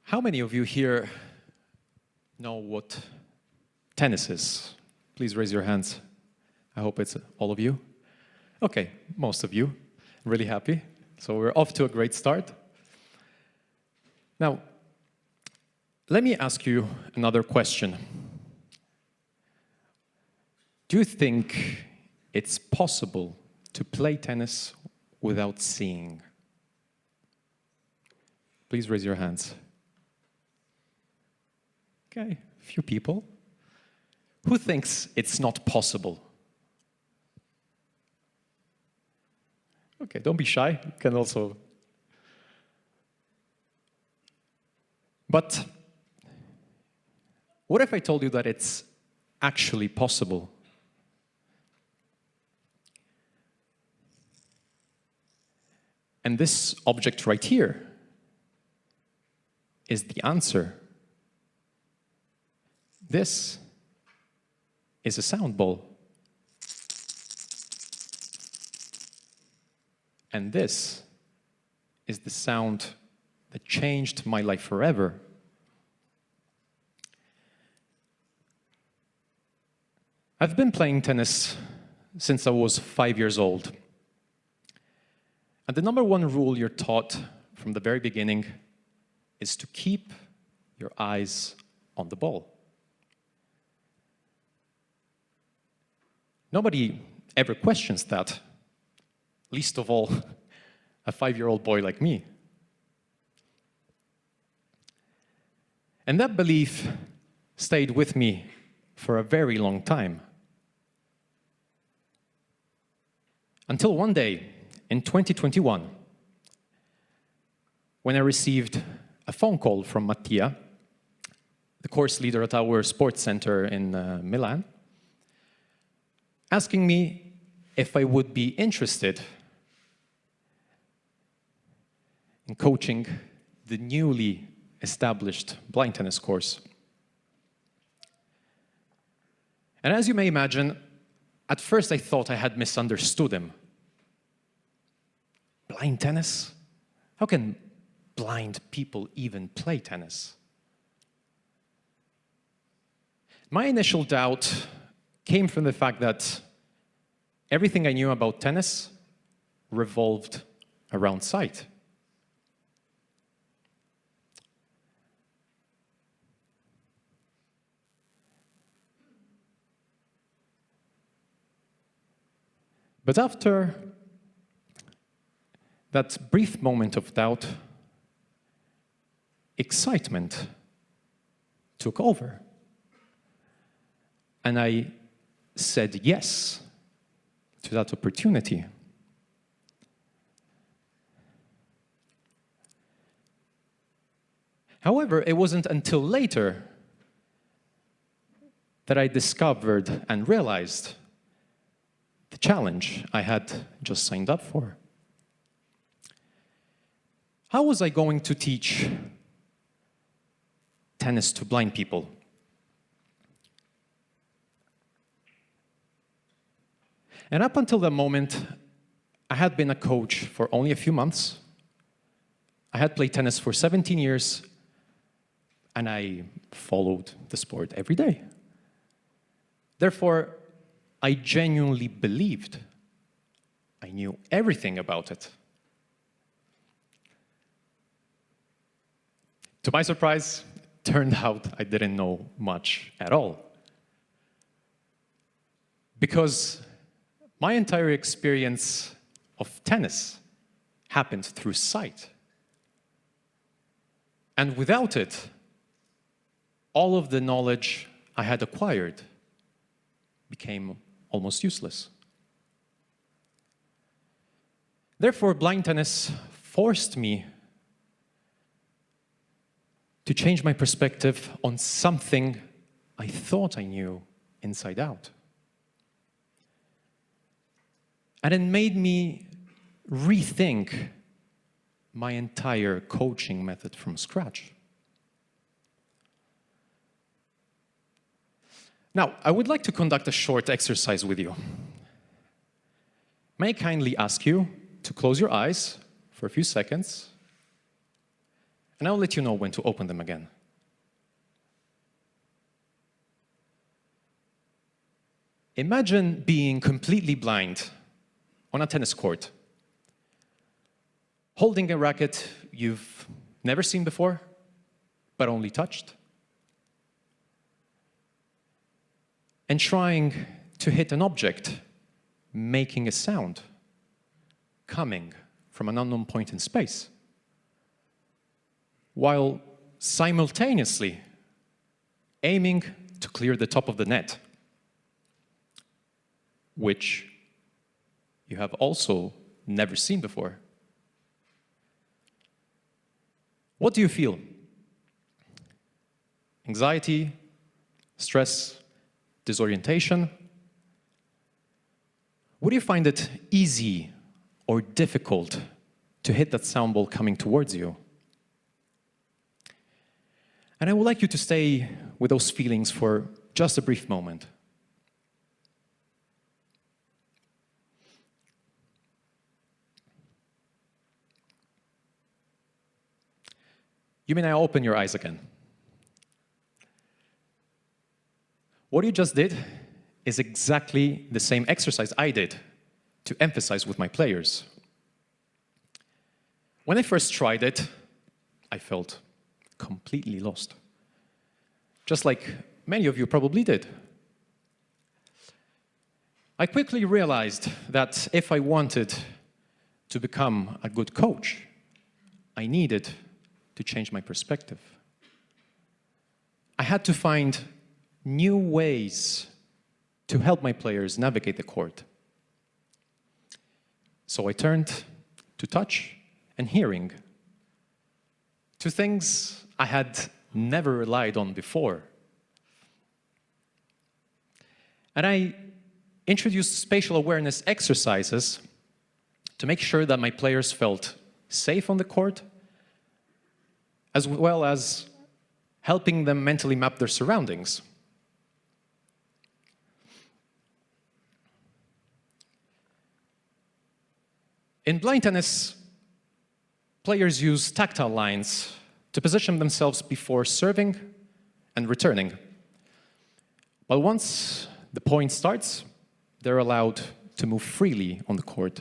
How many of you here know what tennis is? Please raise your hands. I hope it's all of you. Okay, most of you. Really happy. So we're off to a great start. Now, let me ask you another question. Do you think it's possible to play tennis without seeing? Please raise your hands. Okay, a few people. Who thinks it's not possible? Okay, don't be shy. You can also... But what if I told you that it's actually possible? And this object right here is the answer. This is a sound ball. And this is the sound that changed my life forever. I've been playing tennis since I was 5 years old. And the number one rule you're taught from the very beginning is to keep your eyes on the ball. Nobody ever questions that, least of all a 5-year-old boy like me. And that belief stayed with me for a very long time. Until one day, in 2021, when I received a phone call from Mattia, the course leader at our sports center in Milan, asking me if I would be interested in coaching the newly established blind tennis course. And as you may imagine, at first I thought I had misunderstood him. Blind tennis? How can blind people even play tennis? My initial doubt came from the fact that everything I knew about tennis revolved around sight. But after that brief moment of doubt, excitement took over. And I said yes to that opportunity. However, it wasn't until later that I discovered and realized the challenge I had just signed up for. How was I going to teach tennis to blind people? And up until that moment, I had been a coach for only a few months. I had played tennis for 17 years, and I followed the sport every day. Therefore, I genuinely believed I knew everything about it. To my surprise, it turned out I didn't know much at all. Because my entire experience of tennis happened through sight. And without it, all of the knowledge I had acquired became almost useless. Therefore, blind tennis forced me to change my perspective on something I thought I knew inside out. And it made me rethink my entire coaching method from scratch. Now, I would like to conduct a short exercise with you. May I kindly ask you to close your eyes for a few seconds And I'll let you know when to open them again. Imagine being completely blind on a tennis court, holding a racket you've never seen before, but only touched, and trying to hit an object, making a sound, coming from an unknown point in space, while simultaneously aiming to clear the top of the net, which you have also never seen before. What do you feel? Anxiety, stress, disorientation? Would you find it easy or difficult to hit that sound ball coming towards you? And I would like you to stay with those feelings for just a brief moment. You may now open your eyes again. What you just did is exactly the same exercise I did to emphasize with my players. When I first tried it, I felt completely lost. Just like many of you probably did. I quickly realized that if I wanted to become a good coach, I needed to change my perspective. I had to find new ways to help my players navigate the court. So I turned to touch and hearing, two things I had never relied on before. And I introduced spatial awareness exercises to make sure that my players felt safe on the court, as well as helping them mentally map their surroundings. In blind tennis, players use tactile lines to position themselves before serving and returning. But once the point starts, they're allowed to move freely on the court.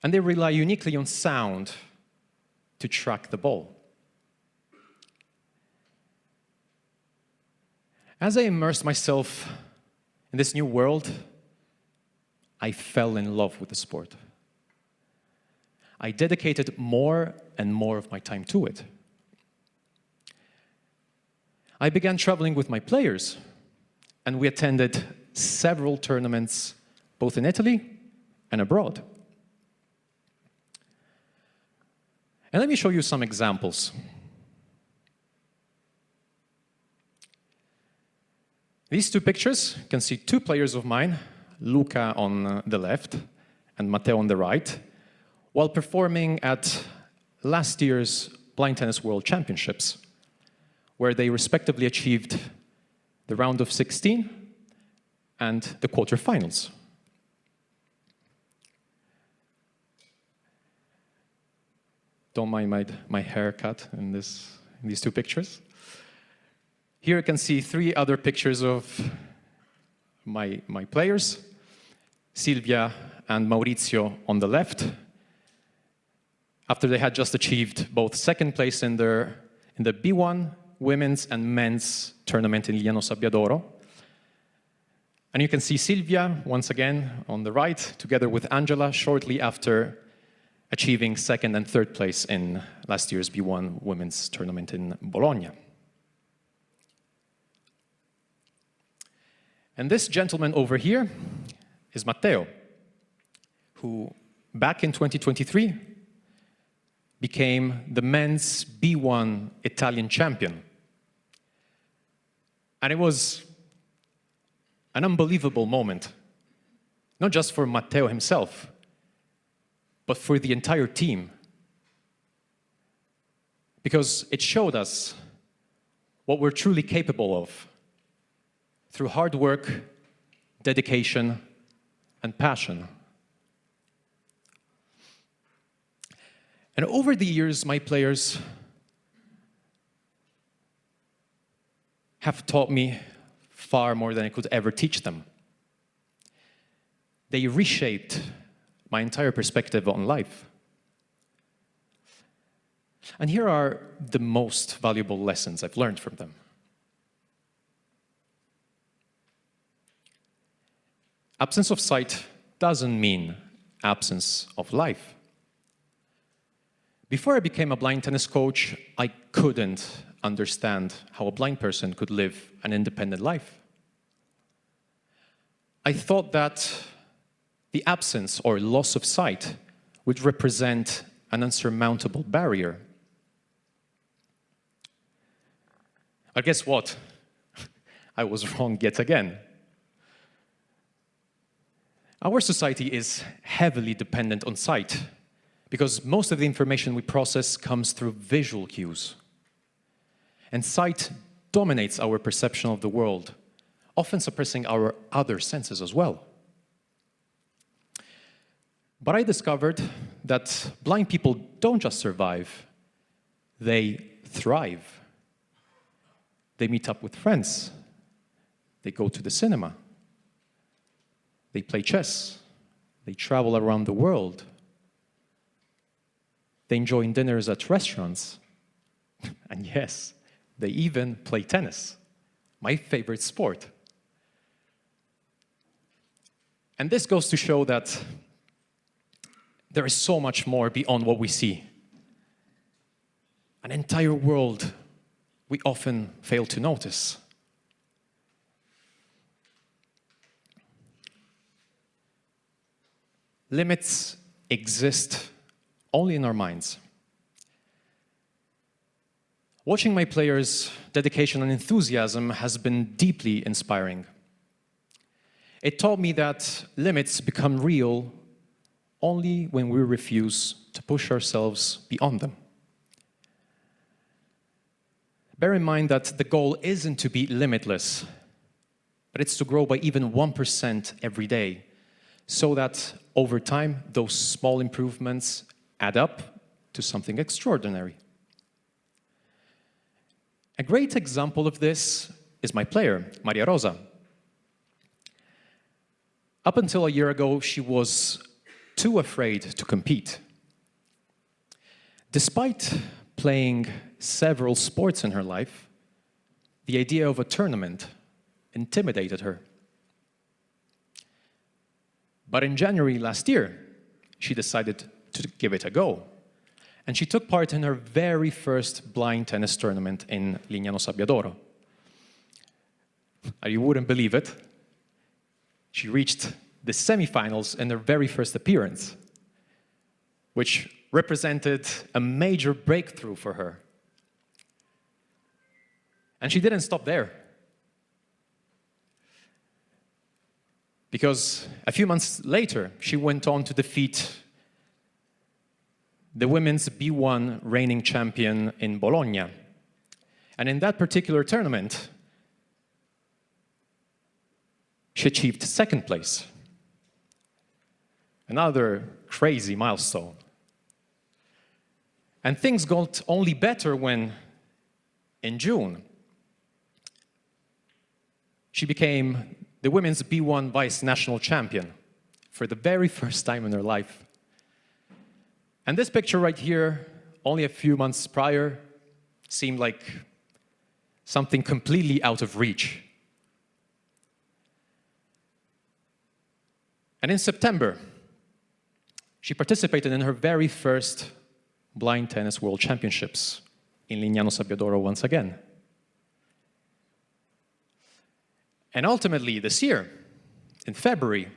And they rely uniquely on sound to track the ball. As I immersed myself in this new world, I fell in love with the sport. I dedicated more and more of my time to it. I began traveling with my players, and we attended several tournaments, both in Italy and abroad. And let me show you some examples. These two pictures, you can see two players of mine, Luca on the left and Matteo on the right, while performing at last year's Blind Tennis World Championships, where they respectively achieved the round of 16 and the quarterfinals. Don't mind my haircut in these two pictures. Here you can see three other pictures of my players, Silvia and Maurizio on the left, after they had just achieved both second place in the B1 women's and men's tournament in Liano Sabbiadoro. And you can see Silvia, once again, on the right, together with Angela, shortly after achieving second and third place in last year's B1 women's tournament in Bologna. And this gentleman over here is Matteo, who back in 2023 became the men's B1 Italian champion. And it was an unbelievable moment, not just for Matteo himself, but for the entire team. Because it showed us what we're truly capable of through hard work, dedication, and passion. And over the years, my players have taught me far more than I could ever teach them. They reshaped my entire perspective on life. And here are the most valuable lessons I've learned from them. Absence of sight doesn't mean absence of life. Before I became a blind tennis coach, I couldn't understand how a blind person could live an independent life. I thought that the absence or loss of sight would represent an unsurmountable barrier. But guess what? I was wrong yet again. Our society is heavily dependent on sight because most of the information we process comes through visual cues. And sight dominates our perception of the world, often suppressing our other senses as well. But I discovered that blind people don't just survive, they thrive. They meet up with friends. They go to the cinema. They play chess. They travel around the world. They enjoy dinners at restaurants. And yes, they even play tennis, my favorite sport. And this goes to show that there is so much more beyond what we see. An entire world we often fail to notice. Limits exist only in our minds. Watching my players' dedication and enthusiasm has been deeply inspiring. It taught me that limits become real only when we refuse to push ourselves beyond them. Bear in mind that the goal isn't to be limitless, but it's to grow by even 1% every day, so that over time, those small improvements add up to something extraordinary. A great example of this is my player, Maria Rosa. Up until a year ago, she was too afraid to compete. Despite playing several sports in her life, the idea of a tournament intimidated her. But in January last year, she decided to give it a go. And she took part in her very first blind tennis tournament in Lignano Sabbiadoro. You wouldn't believe it. She reached the semifinals in her very first appearance, which represented a major breakthrough for her. And she didn't stop there. Because a few months later, she went on to defeat the women's B1 reigning champion in Bologna. And in that particular tournament, she achieved second place. Another crazy milestone. And things got only better when, in June, she became the women's B1 vice national champion for the very first time in her life. And this picture right here, only a few months prior, seemed like something completely out of reach. And in September, she participated in her very first blind tennis world championships in Lignano Sabbiadoro once again. And ultimately, this year, in February,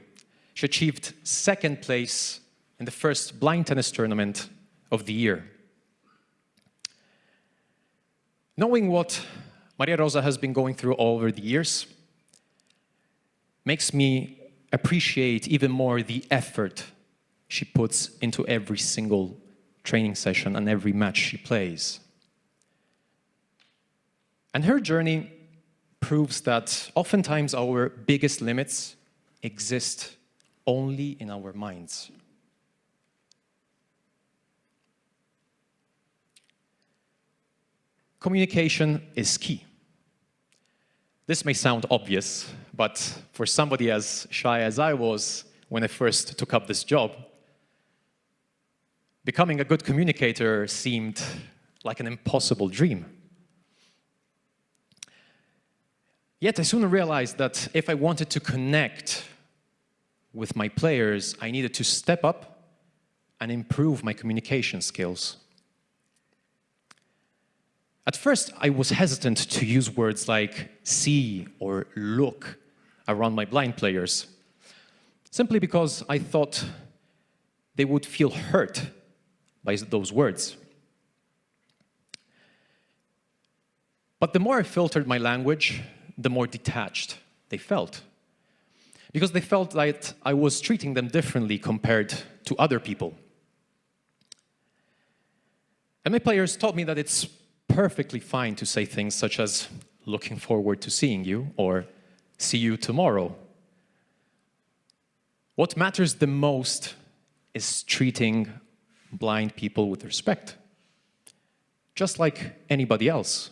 she achieved second place in the first blind tennis tournament of the year. Knowing what Maria Rosa has been going through all over the years makes me appreciate even more the effort she puts into every single training session and every match she plays. And her journey proves that oftentimes our biggest limits exist only in our minds. Communication is key. This may sound obvious, but for somebody as shy as I was when I first took up this job, becoming a good communicator seemed like an impossible dream. Yet I soon realized that if I wanted to connect with my players, I needed to step up and improve my communication skills. At first, I was hesitant to use words like see or look around my blind players, simply because I thought they would feel hurt by those words. But the more I filtered my language, the more detached they felt. Because they felt like I was treating them differently compared to other people. And my players taught me that it's perfectly fine to say things such as looking forward to seeing you or see you tomorrow. What matters the most is treating blind people with respect, just like anybody else.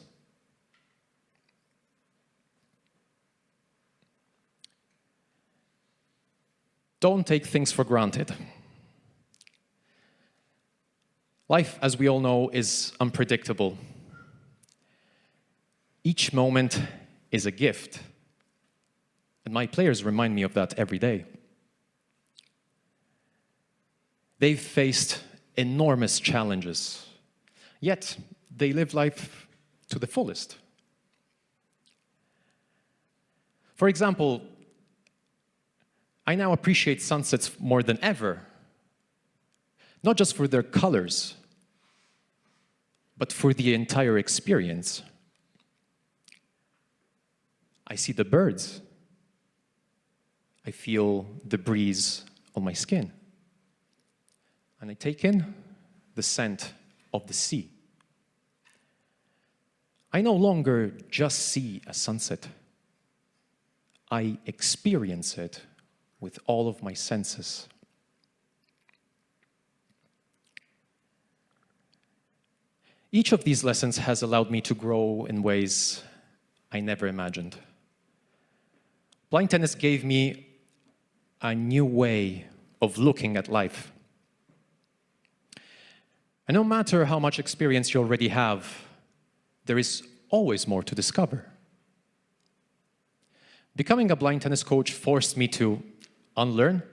Don't take things for granted. Life, as we all know, is unpredictable. Each moment is a gift, and my players remind me of that every day. They've faced enormous challenges, yet they live life to the fullest. For example, I now appreciate sunsets more than ever, not just for their colors, but for the entire experience. I see the birds. I feel the breeze on my skin. And I take in the scent of the sea. I no longer just see a sunset. I experience it with all of my senses. Each of these lessons has allowed me to grow in ways I never imagined. Blind tennis gave me a new way of looking at life. And no matter how much experience you already have, there is always more to discover. Becoming a blind tennis coach forced me to unlearn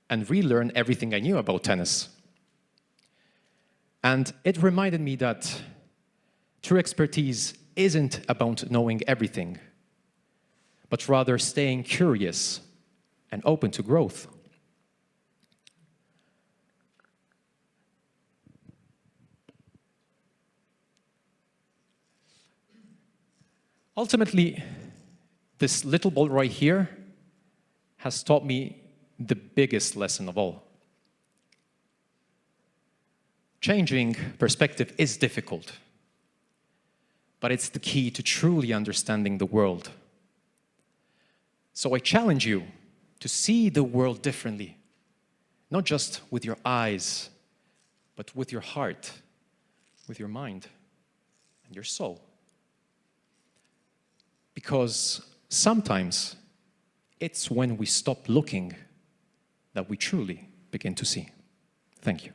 and relearn everything I knew about tennis. And it reminded me that true expertise isn't about knowing everything, but rather staying curious and open to growth. Ultimately, this little ball right here has taught me the biggest lesson of all. Changing perspective is difficult, but it's the key to truly understanding the world. So I challenge you to see the world differently, not just with your eyes, but with your heart, with your mind, and your soul. Because sometimes it's when we stop looking that we truly begin to see. Thank you.